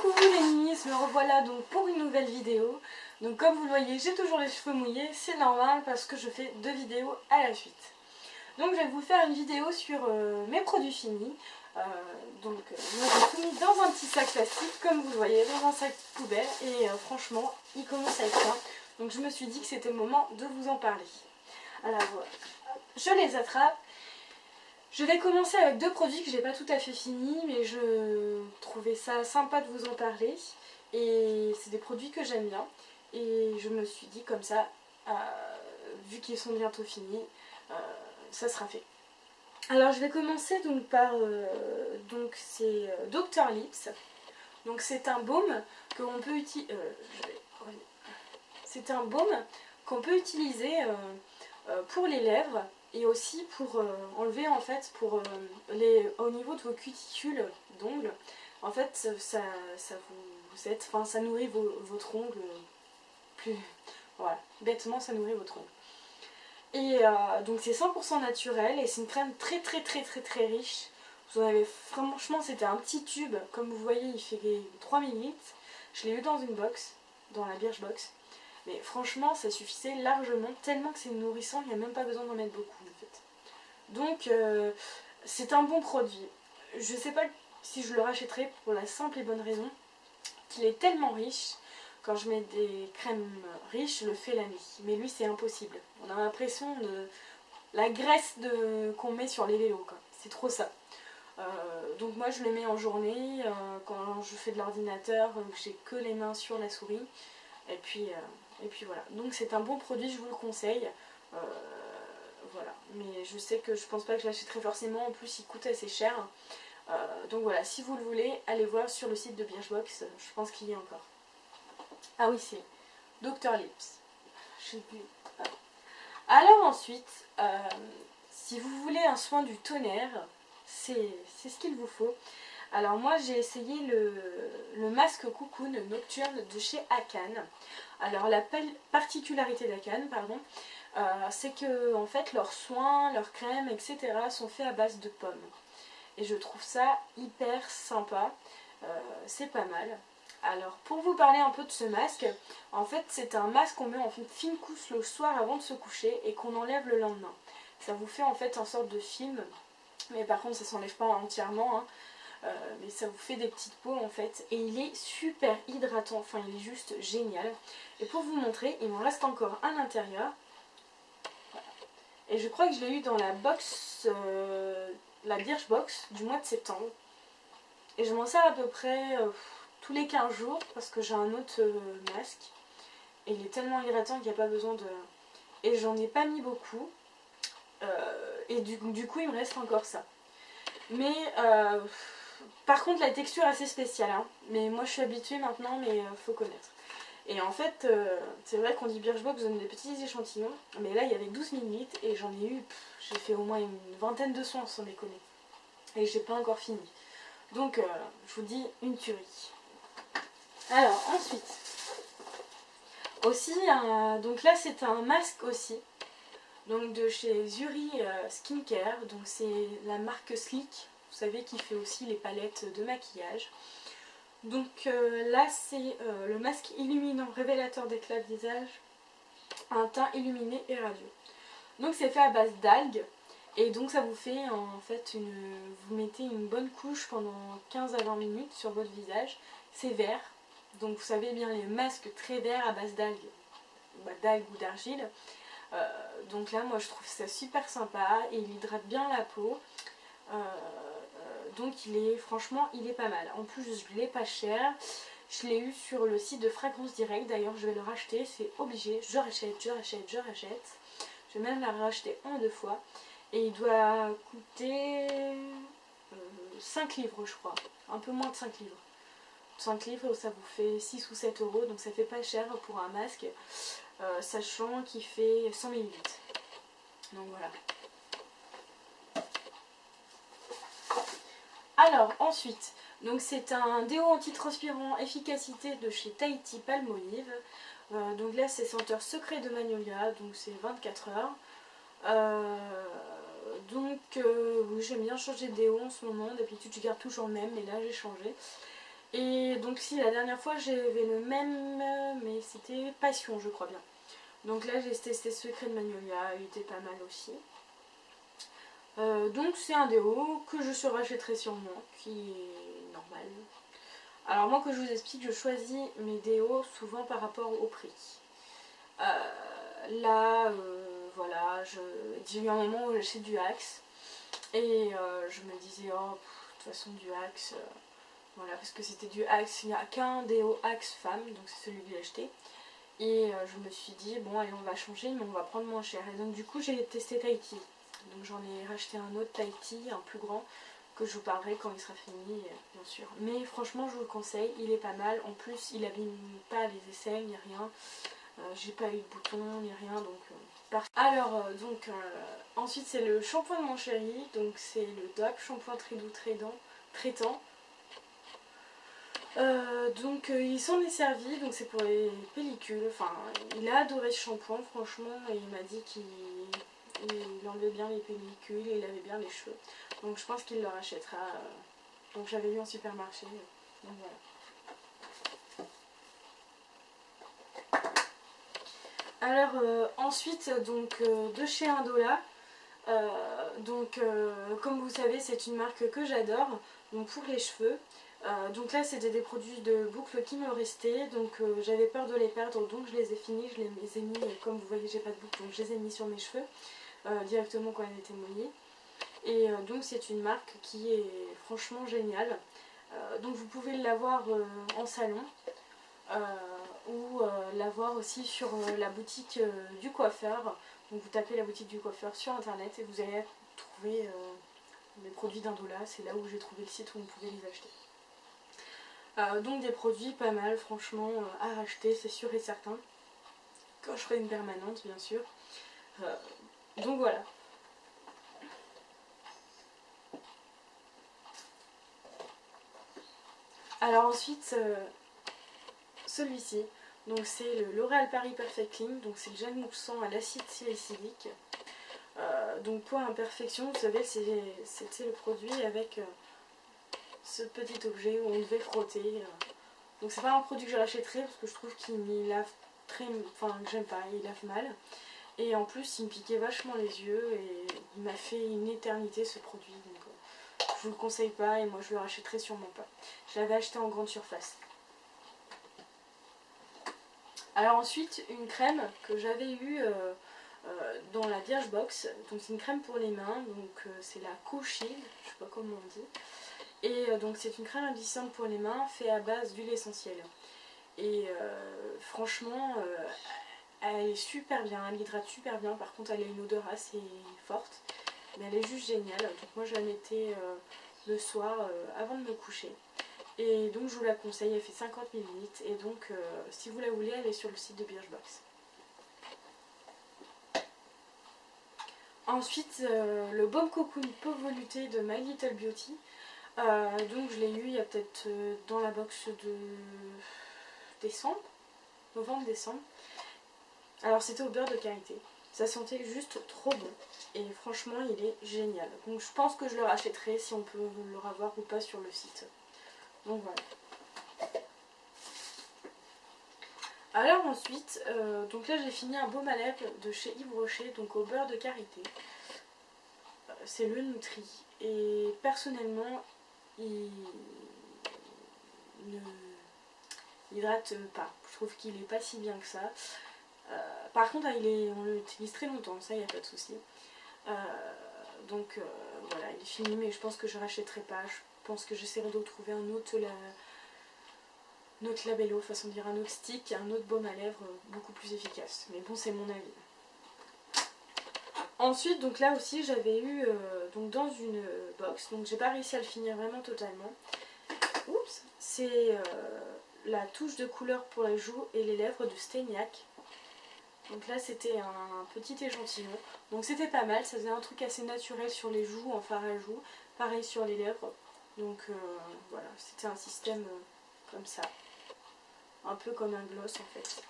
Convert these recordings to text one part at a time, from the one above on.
Coucou les miss, me revoilà donc pour une nouvelle vidéo. Donc comme vous le voyez, j'ai toujours les cheveux mouillés, c'est normal parce que je fais 2 vidéos à la suite. Donc je vais vous faire une vidéo sur mes produits finis. Moi j'ai tout mis dans un petit sac plastique, comme vous le voyez, dans un sac poubelle. Et franchement, il commence à être ça. Donc je me suis dit que c'était le moment de vous en parler. Alors je les attrape. Je vais commencer avec 2 produits que j'ai pas tout à fait finis, mais je trouvais ça sympa de vous en parler. Et c'est des produits que j'aime bien. Et je me suis dit comme ça, vu qu'ils sont bientôt finis, ça sera fait. Alors je vais commencer donc par c'est Dr Lips. Donc c'est un baume que on peut utiliser. C'est un baume qu'on peut utiliser pour les lèvres. Et aussi pour enlever en fait au niveau de vos cuticules d'ongles. En fait ça nourrit votre ongle plus. Voilà, bêtement ça nourrit votre ongle. Et donc c'est 100% naturel et c'est une crème très riche. Vous en avez, franchement c'était un petit tube, comme vous voyez il fait 3 ml. Je l'ai eu dans une box, dans la Birchbox. Mais franchement, ça suffisait largement, tellement que c'est nourrissant, il n'y a même pas besoin d'en mettre beaucoup en fait. Donc, c'est un bon produit. Je ne sais pas si je le rachèterai pour la simple et bonne raison qu'il est tellement riche. Quand je mets des crèmes riches, je le fais la nuit. Mais lui, c'est impossible. On a l'impression de la graisse qu'on met sur les vélos, quoi. C'est trop ça. Donc moi, je le mets en journée, quand je fais de l'ordinateur, j'ai que les mains sur la souris. Et puis voilà, donc c'est un bon produit, je vous le conseille. Voilà, mais je sais que je pense pas que je l'achèterai forcément, en plus il coûte assez cher. Donc voilà, si vous le voulez, allez voir sur le site de Birchbox, je pense qu'il y est encore. Ah oui, c'est Dr Lips. Je sais plus. Alors ensuite, si vous voulez un soin du tonnerre, c'est ce qu'il vous faut. Alors moi j'ai essayé le masque cocoon nocturne de chez Akan. Alors la particularité d'Akan, c'est que en fait leurs soins, leurs crèmes, etc. sont faits à base de pommes. Et je trouve ça hyper sympa, c'est pas mal. Alors pour vous parler un peu de ce masque, en fait c'est un masque qu'on met en fine couche le soir avant de se coucher et qu'on enlève le lendemain. Ça vous fait en fait une sorte de film, mais par contre ça s'enlève pas entièrement, hein. Mais ça vous fait des petites peaux en fait et il est super hydratant, enfin il est juste génial. Et pour vous montrer, il m'en reste encore à l'intérieur. Voilà. Et je crois que je l'ai eu dans la box, la Birchbox du mois de septembre. Et je m'en sers à peu près tous les 15 jours parce que j'ai un autre masque. Et il est tellement hydratant qu'il n'y a pas besoin de... Et j'en ai pas mis beaucoup. Et du coup il me reste encore ça. Mais par contre la texture est assez spéciale, hein. Mais moi je suis habituée maintenant, mais faut connaître. Et en fait c'est vrai qu'on dit Birchbox donne des petits échantillons, mais là il y avait 12 ml et j'en ai eu, j'ai fait au moins une vingtaine de soins sans déconner. Et j'ai pas encore fini. Donc je vous dis une tuerie. Alors ensuite, aussi, donc là c'est un masque aussi. Donc de chez Zuri Skincare, donc c'est la marque Sleek, vous savez qui fait aussi les palettes de maquillage. Donc là c'est le masque illuminant révélateur d'éclat de visage, un teint illuminé et radieux. Donc c'est fait à base d'algues et donc ça vous fait en fait vous mettez une bonne couche pendant 15 à 20 minutes sur votre visage. C'est vert, donc vous savez bien les masques très verts à base d'algues ou d'argile. Donc là moi je trouve ça super sympa et il hydrate bien la peau, donc franchement il est pas mal. En plus je l'ai pas cher, je l'ai eu sur le site de Fragrance Direct, d'ailleurs je vais le racheter, c'est obligé, je rachète. Je vais même la racheter en 2 fois et il doit coûter 5 livres je crois, un peu moins de 5 livres. 5 livres ça vous fait 6 ou 7 euros, donc ça fait pas cher pour un masque. Sachant qu'il fait 100 ml. Donc voilà. Alors ensuite, donc c'est un déo antitranspirant efficacité de chez Tahiti Palmolive. Donc là c'est senteur secret de magnolia, donc c'est 24 heures. Oui j'aime bien changer de déo en ce moment, d'habitude je garde toujours le même mais là j'ai changé. Et donc si la dernière fois j'avais le même, mais c'était Passion je crois bien. Donc là j'ai testé Secret de Magnolia, il était pas mal aussi. Donc c'est un déo que je rachèterai sûrement, qui est normal. Alors moi que je vous explique, je choisis mes déos souvent par rapport au prix. Là, voilà, j'ai eu un moment où j'achetais du Axe. Et je me disais, oh, de toute façon du Axe, voilà, parce que c'était du Axe, il n'y a qu'un déo Axe femme, donc c'est celui que j'ai acheté. Et je me suis dit, bon allez on va changer, mais on va prendre moins cher. Et donc du coup j'ai testé Tahiti. Donc j'en ai racheté un autre Tahiti, un plus grand, que je vous parlerai quand il sera fini, bien sûr. Mais franchement je vous le conseille, il est pas mal. En plus il abîme pas les aisselles, ni rien. J'ai pas eu de boutons, ni rien, donc... Alors, ensuite c'est le shampoing de mon chéri, donc c'est le DOP, shampoing très doux, traitant. Il s'en est servi, donc c'est pour les pellicules. Enfin, il a adoré ce shampoing, franchement, et il m'a dit qu'il enlevait bien les pellicules et il avait bien les cheveux. Donc je pense qu'il le rachètera. Donc j'avais lu en supermarché. Donc voilà. Alors ensuite, de chez Indola. Comme vous savez, c'est une marque que j'adore, donc pour les cheveux. Donc là c'était des produits de boucle qui me restaient, donc j'avais peur de les perdre, donc je les ai finis, je les ai mis, comme vous voyez j'ai pas de boucle, donc je les ai mis sur mes cheveux directement quand elles étaient mouillées. Et donc c'est une marque qui est franchement géniale. Donc vous pouvez l'avoir en salon ou l'avoir aussi sur la boutique du coiffeur. Donc vous tapez la boutique du coiffeur sur internet et vous allez trouver les produits d'Indola, c'est là où j'ai trouvé le site où vous pouvez les acheter. Donc des produits pas mal franchement à racheter, c'est sûr et certain. Quand je ferai une permanente bien sûr. Donc voilà. Alors ensuite, celui-ci, donc c'est le L'Oréal Paris Perfect Clean, donc c'est le gel moussant à l'acide salicylique. Donc pour imperfection, vous savez, c'était le produit avec ce petit objet où on devait frotter. Donc c'est pas un produit que je rachèterai parce que je trouve qu'il lave très... Enfin que j'aime pas, il lave mal. Et en plus il me piquait vachement les yeux et il m'a fait une éternité ce produit. Donc je vous le conseille pas et moi je le rachèterai sûrement pas. Je l'avais acheté en grande surface. Alors ensuite une crème que j'avais eue dans la Birchbox. Donc c'est une crème pour les mains, donc c'est la Cool Shield, je sais pas comment on dit. Et donc c'est une crème adoucissante pour les mains faite à base d'huile essentielle. Et franchement elle est super bien, elle hydrate super bien, par contre elle a une odeur assez forte. Mais elle est juste géniale, donc moi je la mettais le soir avant de me coucher. Et donc je vous la conseille, elle fait 50 ml et donc si vous la voulez elle est sur le site de Birchbox. Ensuite le Baume Cocoon Peau Veloutée de My Little Beauty. Donc je l'ai eu il y a peut-être dans la box de décembre, novembre-décembre. Alors c'était au beurre de karité. Ça sentait juste trop bon. Et franchement il est génial. Donc je pense que je le rachèterai si on peut le revoir ou pas sur le site. Donc voilà. Alors ensuite, donc là j'ai fini un baume à lèvres de chez Yves Rocher, donc au beurre de karité. C'est le Nutri. Et personnellement, il ne hydrate pas. Je trouve qu'il est pas si bien que ça. Par contre, on l'utilise très longtemps, ça il n'y a pas de souci. Voilà, il est fini, mais je pense que je ne rachèterai pas. Je pense que j'essaierai de trouver un autre labello, façon de dire, un autre stick, un autre baume à lèvres beaucoup plus efficace. Mais bon, c'est mon avis. Ensuite, donc là aussi, j'avais eu donc dans une box, donc j'ai pas réussi à le finir vraiment totalement. Oups, c'est la touche de couleur pour les joues et les lèvres de Staniac. Donc là c'était un petit échantillon, donc c'était pas mal, ça faisait un truc assez naturel sur les joues, en fard à joues, pareil sur les lèvres. Donc voilà, c'était un système comme ça, un peu comme un gloss en fait,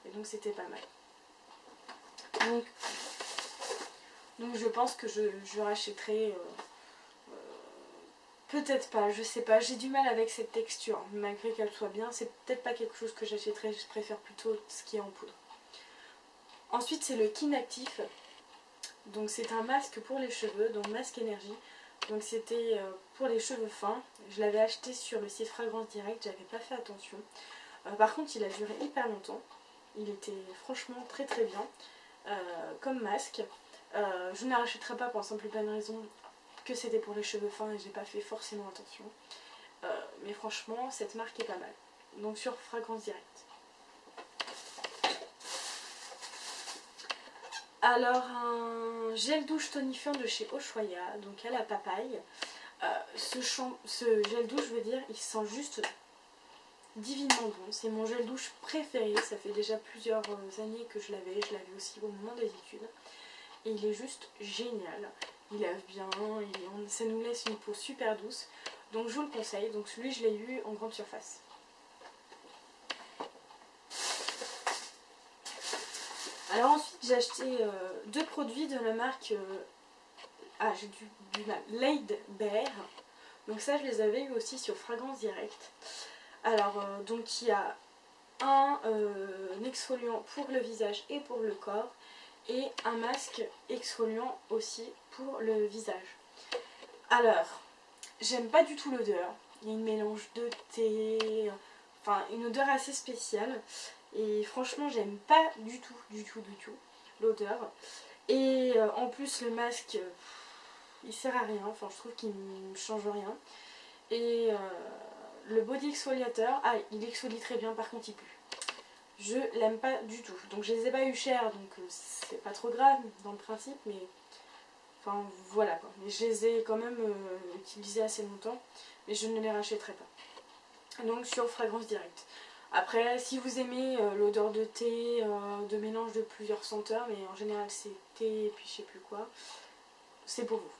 et donc c'était pas mal. Donc je pense que je rachèterai peut-être pas, je sais pas, j'ai du mal avec cette texture, malgré qu'elle soit bien, c'est peut-être pas quelque chose que j'achèterais, je préfère plutôt ce qui est en poudre. Ensuite c'est le Kinactif, donc c'est un masque pour les cheveux, donc masque énergie, donc c'était pour les cheveux fins, je l'avais acheté sur le site Fragrance Direct, j'avais pas fait attention, par contre il a duré hyper longtemps, il était franchement très très bien comme masque, je ne la rachèterai pas pour la simple et bonne raison que c'était pour les cheveux fins et j'ai pas fait forcément attention. Mais franchement, cette marque est pas mal. Donc sur Fragrance Direct. Alors un gel douche tonifiant de chez Ushuaïa, donc à la papaye. Ce gel douche, je veux dire, il sent juste divinement bon. C'est mon gel douche préféré. Ça fait déjà plusieurs années que je l'avais aussi au moment des études. Et il est juste génial. Il lave bien, ça nous laisse une peau super douce. Donc je vous le conseille. Donc celui je l'ai eu en grande surface. Alors ensuite j'ai acheté deux produits de la marque j'ai du mal, Laid Bear. Donc ça je les avais eu aussi sur Fragrance Direct. Alors donc il y a un exfoliant pour le visage et pour le corps. Et un masque exfoliant aussi pour le visage. Alors, j'aime pas du tout l'odeur. Il y a une mélange de thé, enfin une odeur assez spéciale. Et franchement, j'aime pas du tout l'odeur. Et en plus, le masque, il sert à rien. Enfin, je trouve qu'il ne change rien. Et le body exfoliateur, il exfolie très bien, par contre il pue. Je l'aime pas du tout. Donc je les ai pas eu chers, donc c'est pas trop grave dans le principe, mais enfin voilà quoi. Mais je les ai quand même utilisés assez longtemps, mais je ne les rachèterai pas. Donc sur Fragrance Direct. Après, si vous aimez l'odeur de thé, de mélange de plusieurs senteurs, mais en général c'est thé et puis je sais plus quoi, c'est pour vous.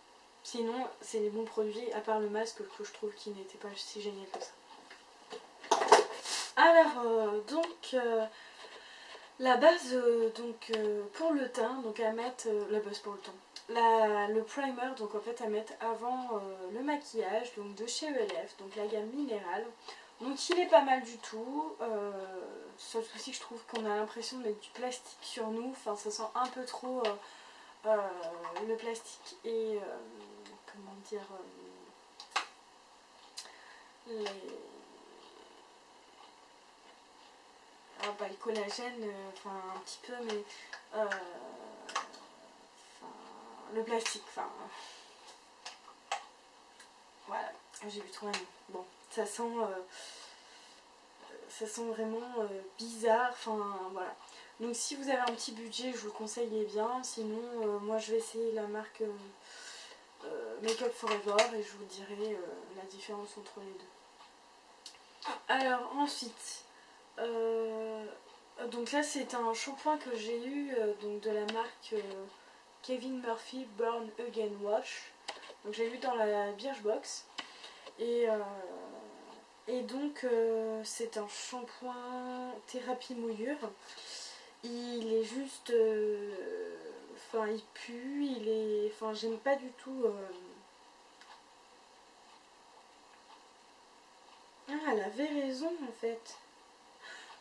Sinon, c'est des bons produits, à part le masque que je trouve qui n'était pas si génial que ça. Alors, la base pour le teint, donc à mettre, la base pour le teint, le primer, donc en fait à mettre avant le maquillage, donc de chez ELF, donc la gamme minérale. Donc il est pas mal du tout, seul souci que je trouve qu'on a l'impression de mettre du plastique sur nous, enfin ça sent un peu trop le plastique et comment dire, pas le collagène, enfin un petit peu, mais le plastique, enfin voilà, j'ai vu trop un nom. Bon, ça sent vraiment bizarre, enfin voilà. Donc si vous avez un petit budget, je vous le conseille bien, sinon moi je vais essayer la marque Make Up For Ever et je vous dirai la différence entre les deux. Alors ensuite, donc là c'est un shampoing que j'ai eu donc de la marque Kevin Murphy Burn Again Wash. Donc j'ai eu dans la Birchbox et donc c'est un shampoing thérapie mouillure. Il est juste enfin il pue, enfin j'aime pas du tout elle avait raison en fait.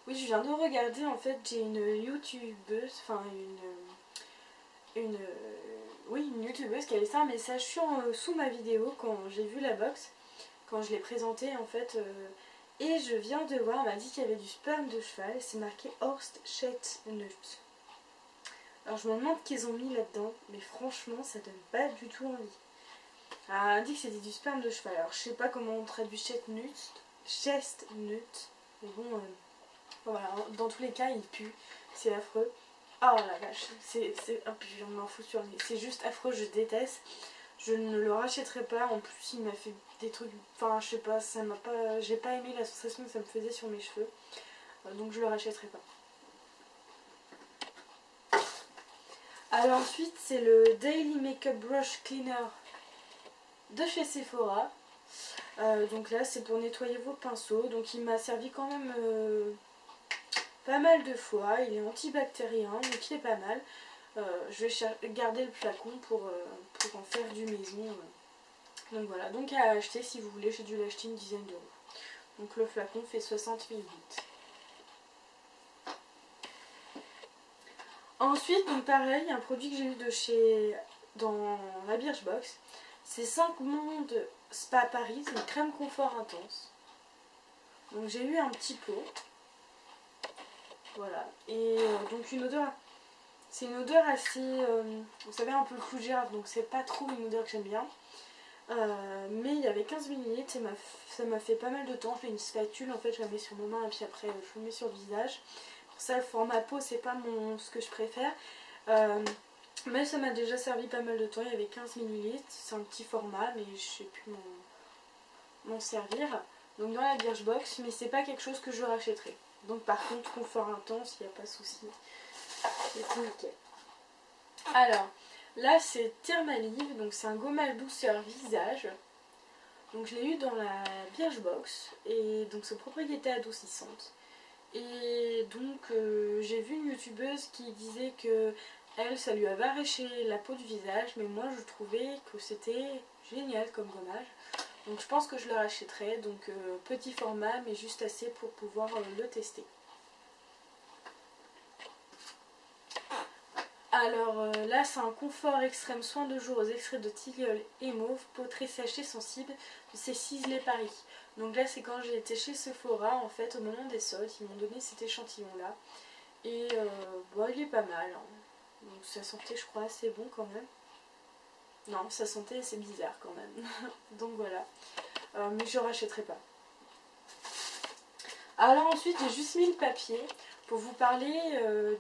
Oui, je viens de regarder, en fait, j'ai une youtubeuse, enfin une youtubeuse qui a laissé un message sous ma vidéo quand j'ai vu la box, quand je l'ai présentée en fait, et je viens de voir, elle m'a dit qu'il y avait du sperme de cheval, c'est marqué Horst Nut. Alors je me demande qu'ils ont mis là-dedans, mais franchement ça donne pas du tout envie. Alors, elle a dit que c'était du sperme de cheval, alors je sais pas comment on traduit chestnut, mais bon... Voilà, dans tous les cas, il pue, c'est affreux. Oh la vache, on m'en fout sur le nez. C'est juste affreux, je déteste. Je ne le rachèterai pas. En plus, il m'a fait des trucs. Enfin, je sais pas, ça m'a pas. J'ai pas aimé la sensation que ça me faisait sur mes cheveux. Donc, je le rachèterai pas. Alors, ensuite, c'est le Daily Makeup Brush Cleaner de chez Sephora. Donc là, c'est pour nettoyer vos pinceaux. Donc, il m'a servi quand même. Pas mal de fois, il est antibactérien, donc il est pas mal. Je vais garder le flacon pour en faire du maison. Donc voilà, donc à acheter si vous voulez, j'ai dû l'acheter une dizaine d'euros. Donc le flacon fait 60 ml. Ensuite, donc pareil, un produit que j'ai eu de chez dans la Birchbox, c'est 5 Mondes Spa Paris, c'est une crème confort intense. Donc j'ai eu un petit pot. Voilà. Et donc une odeur, c'est une odeur assez, vous savez, un peu clou de girofle, donc c'est pas trop une odeur que j'aime bien. Mais il y avait 15 ml et ça m'a fait pas mal de temps. Je fais une spatule, en fait je la mets sur mon main et puis après je le mets sur le visage. Pour ça, le format peau c'est pas ce que je préfère. Mais ça m'a déjà servi pas mal de temps. Il y avait 15 ml, c'est un petit format mais je sais plus m'en servir. Donc dans la Birchbox, mais c'est pas quelque chose que je rachèterai. Donc par contre, confort intense, il n'y a pas de souci. C'est tout nickel. Alors, là c'est Thermalive, donc c'est un gommage douceur visage. Donc je l'ai eu dans la Birchbox, et donc c'est propriété adoucissante. Et donc j'ai vu une youtubeuse qui disait que elle, ça lui avait arraché la peau du visage, mais moi je trouvais que c'était génial comme gommage. Donc je pense que je le rachèterai, donc petit format mais juste assez pour pouvoir le tester. Alors là c'est un confort extrême soin de jour aux extraits de tilleul et mauve, peau très sèche et sensible, c'est Ciselé Paris. Donc là c'est quand j'ai été chez Sephora en fait au moment des soldes, ils m'ont donné cet échantillon là. Et bon, il est pas mal, hein. Donc ça sentait je crois assez bon quand même. Non, ça sentait assez bizarre quand même. Donc voilà. Mais je rachèterai pas. Alors ensuite j'ai juste mis le papier pour vous parler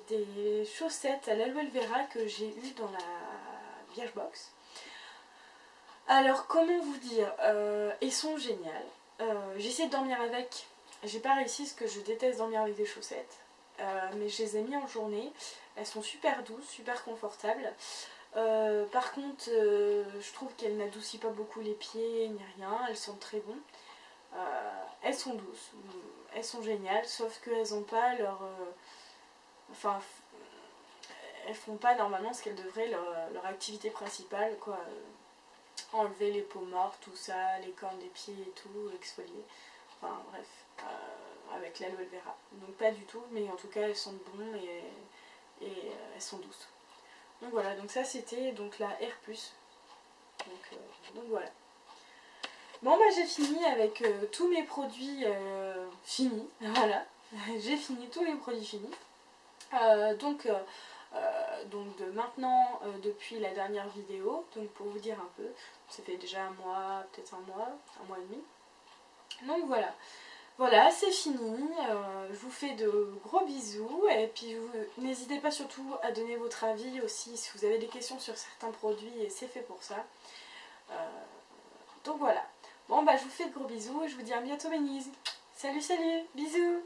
des chaussettes à l'aloe vera que j'ai eues dans la Birchbox. Alors comment vous dire, elles sont géniales. J'essaie de dormir avec, j'ai pas réussi parce que je déteste dormir avec des chaussettes. Mais je les ai mis en journée, elles sont super douces, super confortables. Par contre, je trouve qu'elles n'adoucissent pas beaucoup les pieds ni rien, elles sentent très bon. Elles sont douces, elles sont géniales, sauf qu'elles n'ont pas leur... enfin, elles font pas normalement ce qu'elles devraient, leur activité principale, quoi. Enlever les peaux mortes, tout ça, les cornes des pieds et tout, exfolier. Enfin bref, avec l'aloe vera. Donc pas du tout, mais en tout cas elles sentent bon et elles sont douces. Donc voilà, donc ça c'était donc la R+. Donc voilà. Bon bah j'ai fini avec tous mes produits finis, voilà, j'ai fini tous mes produits finis. Donc de maintenant, depuis la dernière vidéo, donc pour vous dire un peu, ça fait déjà un mois, peut-être un mois et demi. Donc voilà, voilà c'est fini, je vous fais de gros bisous et puis n'hésitez pas surtout à donner votre avis aussi si vous avez des questions sur certains produits et c'est fait pour ça. Donc voilà. Bon bah je vous fais de gros bisous et je vous dis à bientôt mes nids. Salut salut, bisous.